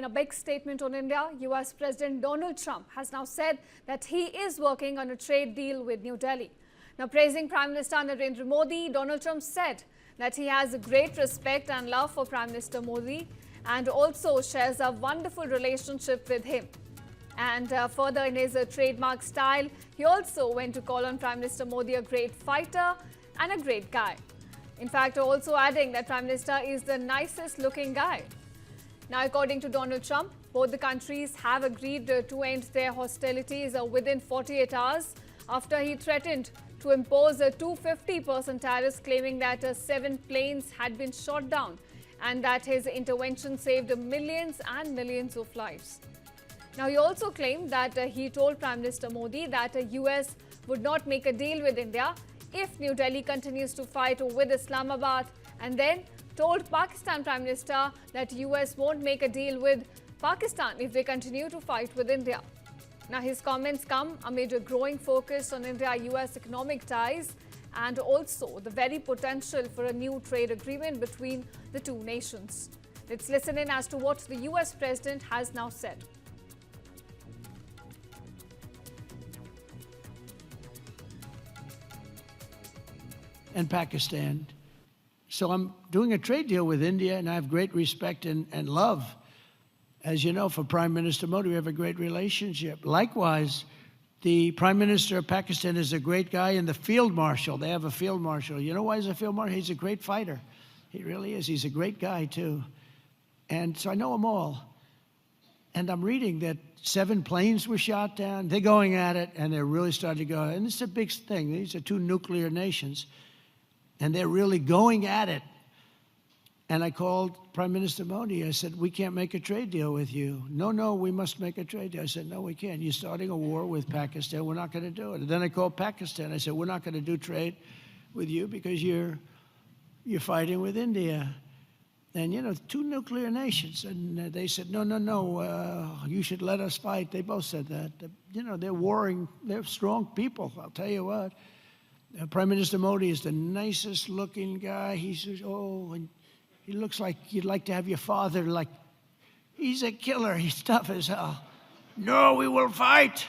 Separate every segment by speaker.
Speaker 1: a big statement on India. US President Donald Trump has now said that he is working on a trade deal with New Delhi. Now, praising Prime Minister Narendra Modi, Donald Trump said that he has a great respect and love for Prime Minister Modi and also shares a wonderful relationship with him. And further, in his trademark style, he also went to call on Prime Minister Modi a great fighter and a great guy. In fact, also adding that Prime Minister is the nicest looking guy. Now, according to Donald Trump, both the countries have agreed to end their hostilities within 48 hours after he threatened to impose a 250% tariffs, claiming that 7 planes had been shot down and that his intervention saved millions and millions of lives. Now, he also claimed that he told Prime Minister Modi that the US would not make a deal with India if New Delhi continues to fight with Islamabad, and then told Pakistan Prime Minister that US won't make a deal with Pakistan if they continue to fight with India. Now, his comments come amid a growing focus on India-US economic ties and also the very potential for a new trade agreement between the two nations. Let's listen in as to what the US President has now said.
Speaker 2: And Pakistan. So I'm doing a trade deal with India, and I have great respect and love. As you know, for Prime Minister Modi, we have a great relationship. Likewise, the Prime Minister of Pakistan is a great guy, and the Field Marshal, they have a Field Marshal. You know why he's a Field Marshal? He's a great fighter. He really is. He's a great guy, too. And so I know them all. And I'm reading that 7 planes were shot down. They're going at it, and they're really starting to go. And it's a big thing. These are 2 nuclear nations. And they're really going at it. And I called Prime Minister Modi. I said, we can't make a trade deal with you. No, we must make a trade deal. I said, no, we can't. You're starting a war with Pakistan. We're not going to do it. And then I called Pakistan. I said, we're not going to do trade with you because you're fighting with India. And, you know, 2 nuclear nations. And they said, no, you should let us fight. They both said that. You know, they're warring. They're strong people, I'll tell you what. Prime Minister Modi is the nicest looking guy. He says, oh, and he looks like you'd like to have your father, like, he's a killer. He's tough as hell. No, we will fight.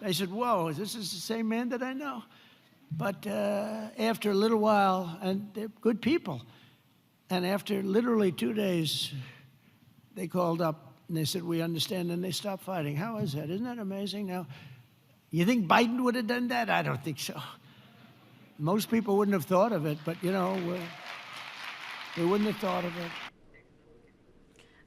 Speaker 2: I said, whoa, this is the same man that I know. But after a little while, and they're good people, and after literally 2 days, they called up and they said, we understand, and they stopped fighting. How is that? Isn't that amazing? Now, you think Biden would have done that? I don't think so. Most people wouldn't have thought of it, but, you know, they wouldn't have thought of it.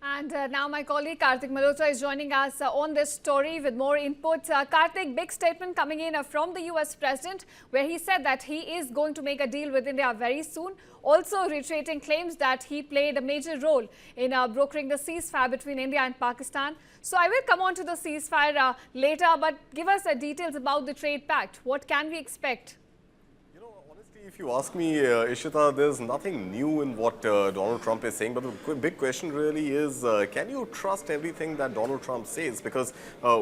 Speaker 1: And now my colleague Karthik Malhotra is joining us on this story with more input. Karthik, big statement coming in from the US President, where he said that he is going to make a deal with India very soon. Also reiterating claims that he played a major role in brokering the ceasefire between India and Pakistan. So I will come on to the ceasefire later, but give us details about the trade pact. What can we expect?
Speaker 3: If you ask me, Ishita, there's nothing new in what Donald Trump is saying, but the big question really is, can you trust everything that Donald Trump says? Because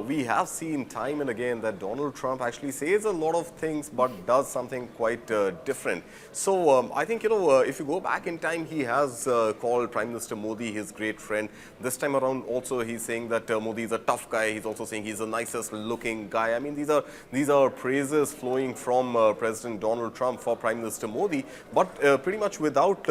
Speaker 3: we have seen time and again that Donald Trump actually says a lot of things, but does something quite different. So I think, you know, if you go back in time, he has called Prime Minister Modi his great friend. This time around also he's saying that Modi is a tough guy. He's also saying he's the nicest looking guy. I mean, these are praises flowing from President Donald Trump for Prime Minister Modi, but pretty much without,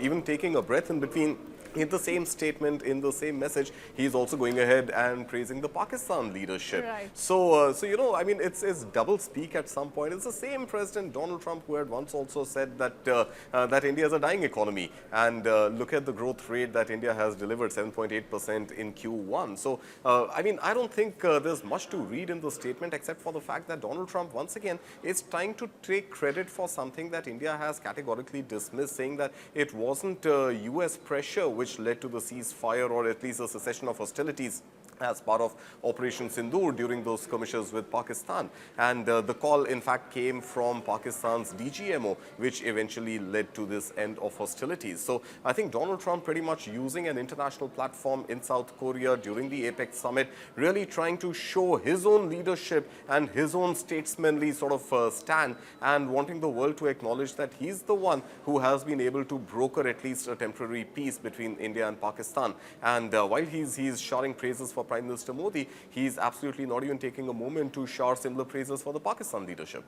Speaker 3: even taking a breath in between. In the same statement, in the same message, he is also going ahead and praising the Pakistan leadership.
Speaker 1: Right.
Speaker 3: So you know, I mean, it's double speak at some point. It's the same President Donald Trump who had once also said that that India is a dying economy, and look at the growth rate that India has delivered, 7.8% in Q1. So I mean, I don't think there's much to read in the statement except for the fact that Donald Trump once again is trying to take credit for something that India has categorically dismissed, saying that it wasn't US pressure which led to the ceasefire or at least a cessation of hostilities as part of Operation Sindoor during those skirmishes with Pakistan. And the call, in fact, came from Pakistan's DGMO, which eventually led to this end of hostilities. So I think Donald Trump pretty much using an international platform in South Korea during the APEC summit, really trying to show his own leadership and his own statesmanly sort of stand, and wanting the world to acknowledge that he's the one who has been able to broker at least a temporary peace between between India and Pakistan. And while he's shouting praises for Prime Minister Modi, he's absolutely not even taking a moment to shout similar praises for the Pakistan leadership.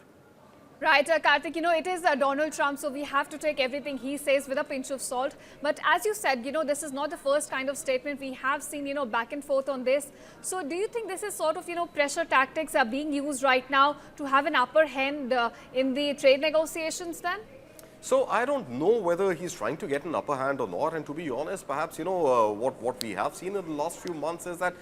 Speaker 1: Right, Karthik, it is Donald Trump, so we have to take everything he says with a pinch of salt. But as you said, this is not the first kind of statement we have seen, back and forth on this. So do you think this is sort of, pressure tactics are being used right now to have an upper hand in the trade negotiations then?
Speaker 3: So I don't know whether he's trying to get an upper hand or not. And to be honest, perhaps, what we have seen in the last few months is that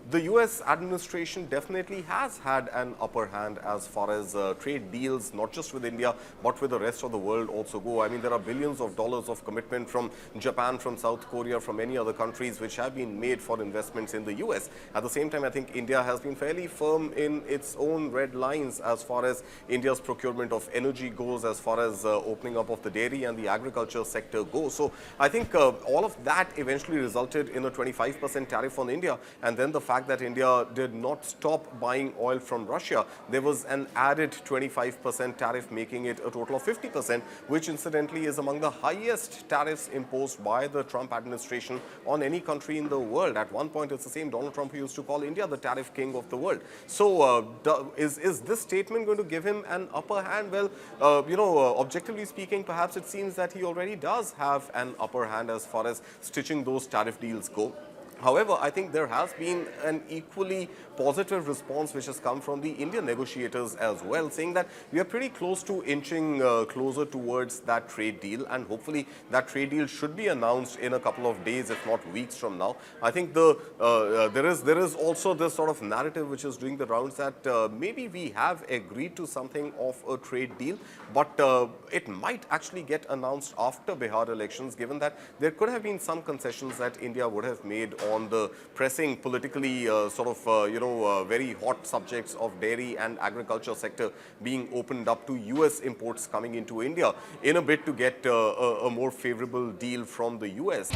Speaker 3: the US administration definitely has had an upper hand as far as trade deals, not just with India, but with the rest of the world also go. I mean, there are billions of dollars of commitment from Japan, from South Korea, from many other countries which have been made for investments in the US. At the same time, I think India has been fairly firm in its own red lines as far as India's procurement of energy goes, as far as opening up of the dairy and the agriculture sector goes. So I think all of that eventually resulted in a 25% tariff on India, and then the fact that India did not stop buying oil from Russia, there was an added 25% tariff, making it a total of 50%, which incidentally is among the highest tariffs imposed by the Trump administration on any country in the world. At one point, it's the same Donald Trump who used to call India the tariff king of the world. So is this statement going to give him an upper hand? Well, objectively speaking, perhaps it seems that he already does have an upper hand as far as stitching those tariff deals go. However, I think there has been an equally positive response which has come from the Indian negotiators as well, saying that we are pretty close to inching closer towards that trade deal, and hopefully that trade deal should be announced in a couple of days, if not weeks from now. I think there is also this sort of narrative which is doing the rounds that maybe we have agreed to something of a trade deal, but it might actually get announced after Bihar elections, given that there could have been some concessions that India would have made on the pressing politically very hot subjects of dairy and agriculture sector being opened up to US imports coming into India in a bid to get a more favorable deal from the US.